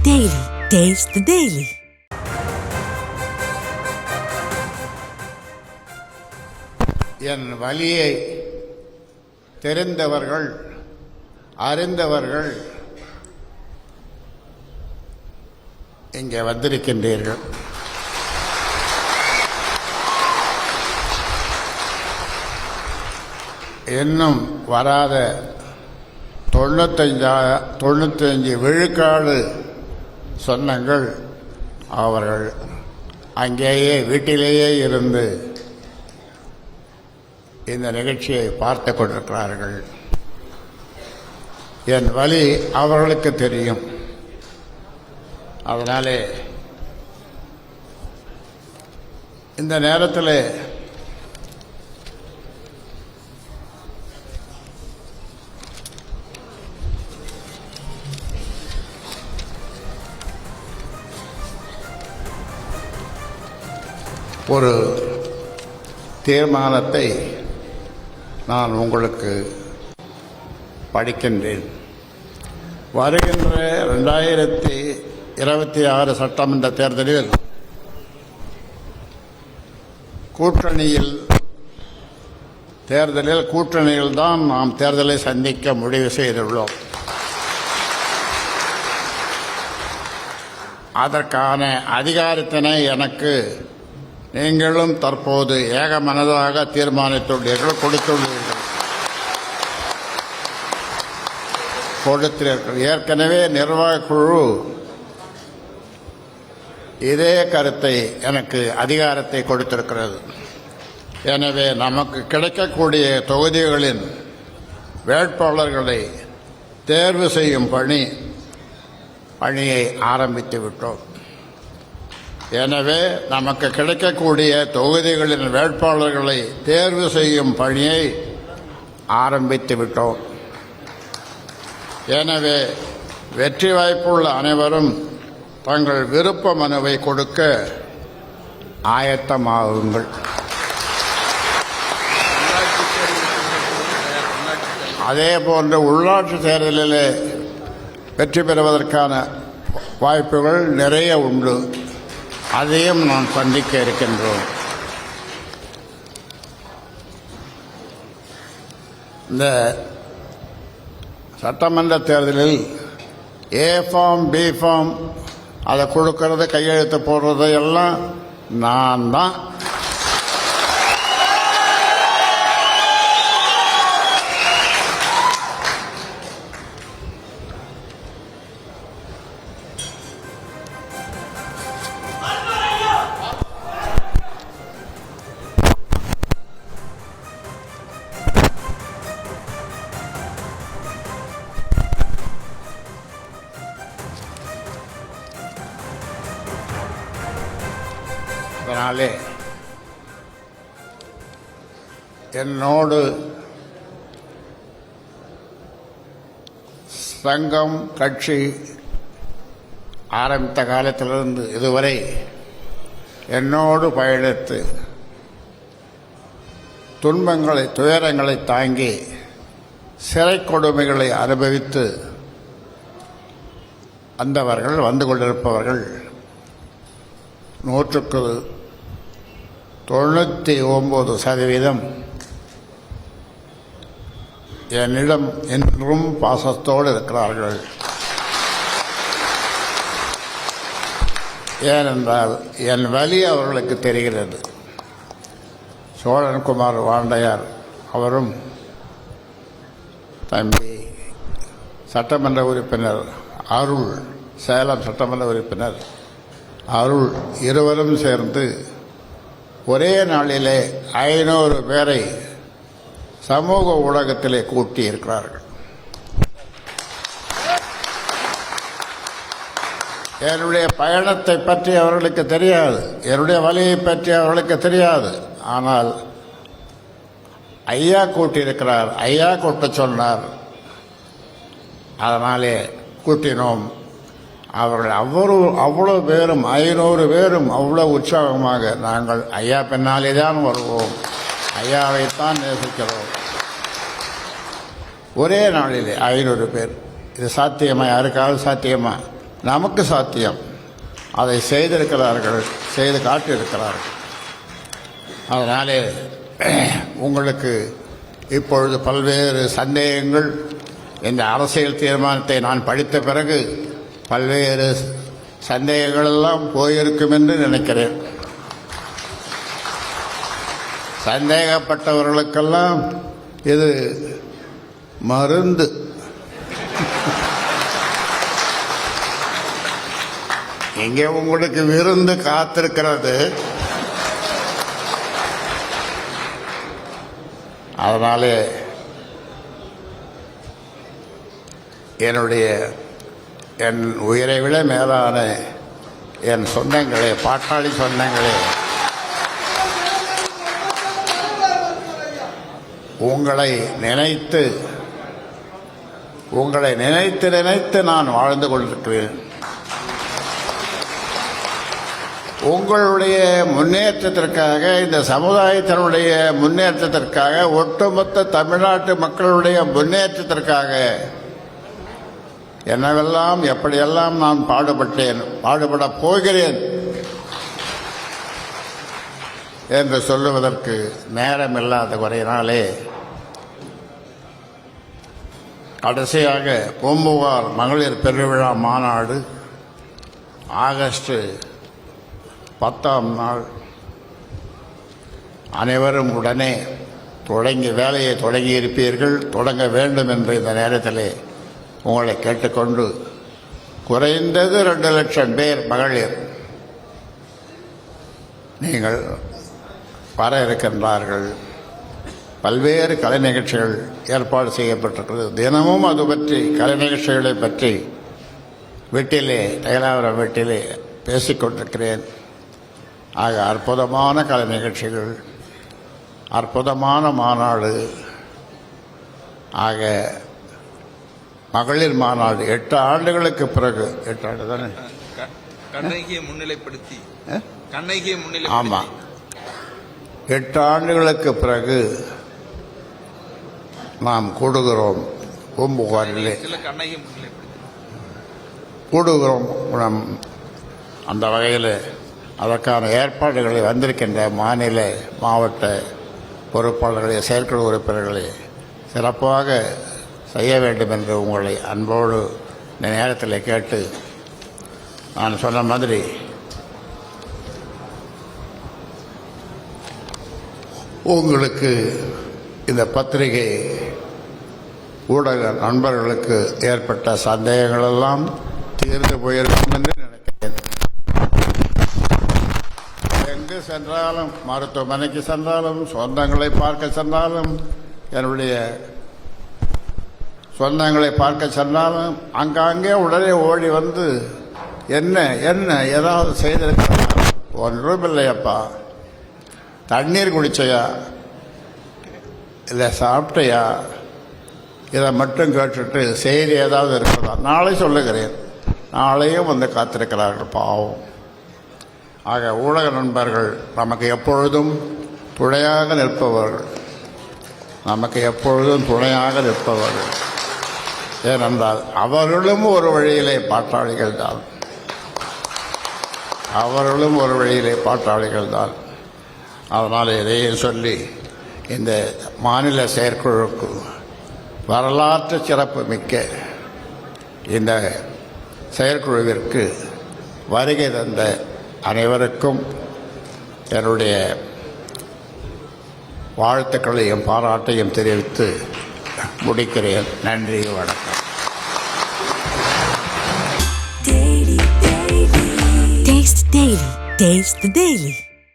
Daily. Taste the Daily. என் வலியை தெரிந்தவர்கள், அறிந்தவர்கள் இங்கே வந்திருக்கின்றீர்கள். இன்னும் வராத 95 விழுக்காடு சொன்னங்கள் அவர்கள் அங்கேயே வீட்டிலேயே இருந்து இந்த நிகழ்ச்சியை பார்த்து கொண்டிருக்கிறார்கள். என் வலி அவர்களுக்கு தெரியும். அதனாலே இந்த நேரத்தில் ஒரு தீர்மானத்தை நான் உங்களுக்கு படிக்கின்றேன். வருகின்ற 2026 சட்டமன்ற தேர்தலில் கூட்டணியில் தான் நாம் தேர்தலை சந்திக்க முடிவு செய்துள்ளோம். அதற்கான அதிகாரத்தினை எனக்கு நீங்களும் தற்போது ஏகமனதாக தீர்மானித்துள்ளீர்கள், கொடுத்தீர்கள். ஏற்கனவே நிர்வாகக் குழு இதே கருத்தை எனக்கு அதிகாரத்தை கொடுத்திருக்கிறது. எனவே நமக்கு கிடைக்கக்கூடிய தொகுதிகளின் வேட்பாளர்களை தேர்வு செய்யும் பணியை ஆரம்பித்து விட்டோம். எனவே நமக்கு கிடைக்கக்கூடிய தொகுதிகளின் வேட்பாளர்களை தேர்வு செய்யும் பணியை ஆரம்பித்து விட்டோம். எனவே வெற்றி வாய்ப்புள்ள அனைவரும் தங்கள் விருப்ப மனுவை கொடுக்க ஆயத்தமாகுங்கள். அதேபோன்று உள்ளாட்சி தேர்தலில் வெற்றி பெறுவதற்கான வாய்ப்புகள் நிறைய உண்டு. அதையும் நாம் சந்திக்க இருக்கின்றோம். இந்த சட்டமன்ற தேர்தலில் ஏ ஃபார்ம், பி ஃபார்ம் அதை கொடுக்கறது, கையெழுத்து போடுறது எல்லாம் நான் தான். அதனாலே என்னோடு சங்கம் கட்சி ஆரம்பித்த காலத்திலிருந்து இதுவரை என்னோடு பயணித்து துயரங்களை தாங்கி சிறை கொடுமைகளை அனுபவித்து வந்தவர்கள், வந்து கொண்டிருப்பவர்கள் 99% என்னிடம் என்றும் பாசத்தோடு இருக்கிறார்கள். ஏனென்றால் என் வலி அவர்களுக்கு தெரிகிறது. சோழன்குமார் வாண்டையார் அவரும் தம்பி சட்டமன்ற உறுப்பினர் அருள், சேலம் சட்டமன்ற உறுப்பினர் அருள் இருவரும் சேர்ந்து ஒரே நாளிலே 500 பேரை சமூக ஊடகத்திலே கூட்டியிருக்கிறார்கள். என்னுடைய பயணத்தை பற்றி அவர்களுக்கு தெரியாது, என்னுடைய வலியை பற்றி அவர்களுக்கு தெரியாது. ஆனால் ஐயா கூட்டியிருக்கிறார், ஐயா கூட்ட சொன்னார், அதனாலே கூட்டினோம். அவர்கள் அவ்வளோ பேரும் 500 பேரும் அவ்வளோ உற்சாகமாக நாங்கள் ஐயா பின்னாலே தான் வருவோம், ஐயாவைத்தான் நேசிக்கிறோம். ஒரே நாளிலே 500 பேர். இது சாத்தியமா? யாருக்காவது சாத்தியமா? நமக்கு சாத்தியம். அதை செய்திருக்கிறார்கள், செய்து காட்டியிருக்கிறார்கள். அதனாலே உங்களுக்கு இப்பொழுது பல்வேறு சந்தேகங்கள், இந்த அரசியல் தீர்மானத்தை நான் படித்த பிறகு பல்வேறு சந்தேகங்கள் எல்லாம் போயிருக்கும் என்று நினைக்கிறேன். சந்தேகப்பட்டவர்களுக்கெல்லாம் இது மருந்து. இங்கே உங்களுக்கு விருந்து காத்திருக்கிறது. அதனாலே என் உயிரை விட மேலான என் சொந்தங்களே, பாட்டாளி சொந்தங்களே, உங்களை நினைத்து நினைத்து நான் வாழ்ந்து கொண்டிருக்கிறேன். உங்களுடைய முன்னேற்றத்திற்காக, இந்த சமுதாயத்தினுடைய முன்னேற்றத்திற்காக, ஒட்டுமொத்த தமிழ்நாட்டு மக்களுடைய முன்னேற்றத்திற்காக என்னவெல்லாம் எப்படியெல்லாம் நான் பாடுபடப் போகிறேன் என்று சொல்லுவதற்கு நேரம் இல்லாத குறையினாலே கடைசியாக பூம்புகார் மகளிர் பெருவிழா மாநாடு ஆகஸ்ட் 10ஆம் நாள் அனைவரும் உடனே வேலையை தொடங்கி இருப்பீர்கள். தொடங்க வேண்டும் என்று இந்த நேரத்திலே உங்களை கேட்டுக்கொண்டு, குறைந்தது 2 லட்சம் பேர் மகளிர் நீங்கள் வர இருக்கின்றார்கள். பல்வேறு கலை நிகழ்ச்சிகள் ஏற்பாடு செய்யப்பட்டிருக்கிறது. தினமும் அது பற்றி, கலை நிகழ்ச்சிகளை பற்றி தைலாவரம் வீட்டிலே பேசிக்கொண்டிருக்கிறேன். ஆக அற்புதமான கலை நிகழ்ச்சிகள், அற்புதமான மாநாடு. ஆக மகளிர் மாநாடு 8 ஆண்டுகளுக்கு பிறகு, 8 ஆண்டு தானே, கண்ணகியை முன்னிலைப்படுத்தி, ஆமாம், 8 ஆண்டுகளுக்கு பிறகு நாம் கூடுகிறோம். பூம்புகாரிலே கூடுகிறோம். அந்த வகையில் அதற்கான ஏற்பாடுகளை வந்திருக்கின்ற மாநில மாவட்ட பொறுப்பாளர்களை, செயற்குழு உறுப்பினர்களை சிறப்பாக செய்ய வேண்டும் என்று உங்களை அன்போடு இந்த நேரத்தில் கேட்டு, நான் சொன்ன மாதிரி உங்களுக்கு இந்த பத்திரிகை ஊடக நண்பர்களுக்கு ஏற்பட்ட சந்தேகங்களெல்லாம் தீர்ந்து போயிருக்கும் என்று நினைக்கிறேன். எங்கு சென்றாலும், மருத்துவமனைக்கு சென்றாலும், சொந்தங்களை பார்க்க சென்றாலும், என்னுடைய சொந்தங்களை பார்க்க சென்றாலும் அங்கங்கே உடனே ஓடி வந்து என்ன ஏதாவது செய்திருக்கிறார்? ஒன்றும் இல்லையப்பா, தண்ணீர் குடிச்சையா, இல்லை சாப்பிட்டையா, இதை மட்டும் கேட்டுட்டு செய்தி ஏதாவது இருக்கிறதா? நாளை சொல்லுகிறேன். நாளையும் வந்து காத்திருக்கிறார்கள் பாவம். ஆக ஊடக நண்பர்கள் நமக்கு எப்பொழுதும் துணையாக நிற்பவர்கள், ஏனென்றால் அவர்களும் ஒரு வழியிலே பாட்டாளிகள் தான். அதனால் இதையும் சொல்லி இந்த மாநில செயற்குழுக்கு வரலாற்று சிறப்பு மிக்க இந்த செயற்குழுவிற்கு வருகை தந்த அனைவருக்கும் என்னுடைய வாழ்த்துக்களையும் பாராட்டையும் தெரிவித்து முடிக்கிறேன். நன்றி, வணக்கம். Taste the Daily.